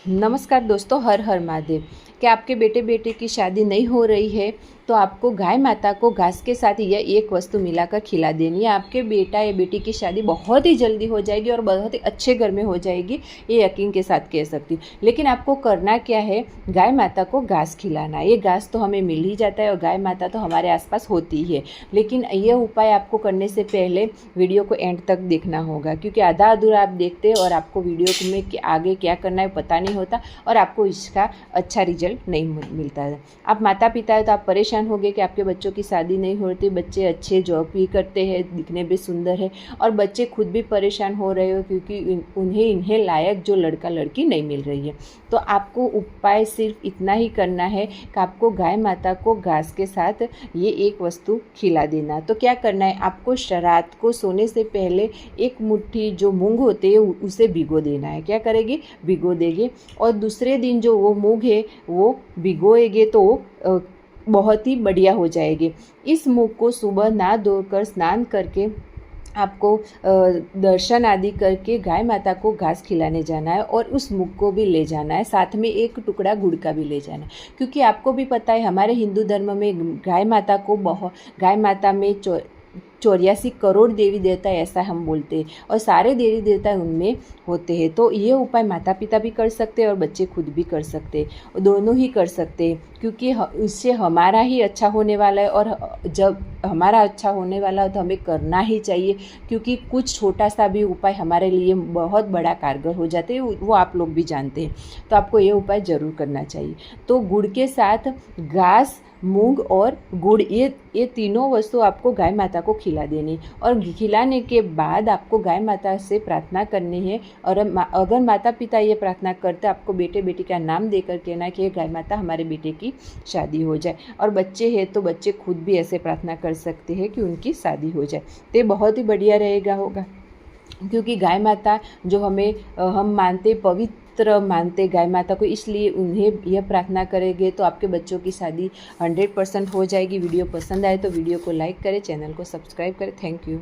नमस्कार दोस्तों, हर हर महादेव। क्या आपके बेटे बेटे की शादी नहीं हो रही है तो आपको गाय माता को घास के साथ यह एक वस्तु मिलाकर खिला देनी है। आपके बेटा या बेटी की शादी बहुत ही जल्दी हो जाएगी और बहुत ही अच्छे घर में हो जाएगी, ये यकीन के साथ कह सकती हूँ। लेकिन आपको करना क्या है, गाय माता को घास खिलाना। ये घास तो हमें मिल ही जाता है और गाय माता तो हमारे आसपास होती है। लेकिन यह उपाय आपको करने से पहले वीडियो को एंड तक देखना होगा, क्योंकि आधा अधूरा आप देखते हैं और आपको वीडियो में आगे क्या करना है पता नहीं होता और आपको इसका अच्छा रिजल्ट नहीं मिलता है। आप माता पिता है तो आप परेशान हो गए कि आपके बच्चों की शादी नहीं होती, बच्चे अच्छे जॉब भी करते हैं, दिखने भी सुंदर है और बच्चे खुद भी परेशान हो रहे हो क्योंकि उन्हें इन्हें लायक जो लड़का लड़की नहीं मिल रही है। तो आपको उपाय सिर्फ इतना ही करना है कि आपको गाय माता को घास के साथ ये एक वस्तु खिला देना। तो क्या करना है, आपको रात को सोने से पहले एक मुट्ठी जो मूंग होते हैं उसे भिगो देना है। क्या करेगी, भिगो देंगे और दूसरे दिन जो वो मूंग है वो भिगोएंगे तो बहुत ही बढ़िया हो जाएगी। इस मूंग को सुबह नहा धोकर स्नान करके आपको दर्शन आदि करके गाय माता को घास खिलाने जाना है और उस मूंग को भी ले जाना है, साथ में एक टुकड़ा गुड़ का भी ले जाना है। क्योंकि आपको भी पता है हमारे हिंदू धर्म में गाय माता में 84 करोड़ देवी देवता ऐसा हम बोलते हैं और सारे देवी देवता उनमें होते हैं। तो ये उपाय माता पिता भी कर सकते हैं और बच्चे खुद भी कर सकते हैं, दोनों ही कर सकते हैं। क्योंकि इससे हमारा ही अच्छा होने वाला है और जब हमारा अच्छा होने वाला है तो हमें करना ही चाहिए, क्योंकि कुछ छोटा सा भी उपाय हमारे लिए बहुत बड़ा कारगर हो जाते हैं, वो आप लोग भी जानते हैं। तो आपको ये उपाय ज़रूर करना चाहिए। तो गुड़ के साथ घास, मूंग और गुड़, ये तीनों वस्तु आपको गाय माता को खिला देनी और खिलाने के बाद आपको गाय माता से प्रार्थना करनी है। और अगर माता पिता ये प्रार्थना करते आपको बेटे बेटी का नाम देकर कहना कि गाय माता हमारे बेटे की शादी हो जाए, और बच्चे हैं तो बच्चे खुद भी ऐसे प्रार्थना कर सकते हैं कि उनकी शादी हो जाए। तो बहुत ही बढ़िया रहेगा होगा, क्योंकि गाय माता जो हम मानते पवित्र मानते गाय माता को, इसलिए उन्हें यह प्रार्थना करेंगे तो आपके बच्चों की शादी 100% हो जाएगी। वीडियो पसंद आए तो वीडियो को लाइक करें, चैनल को सब्सक्राइब करें। Thank you.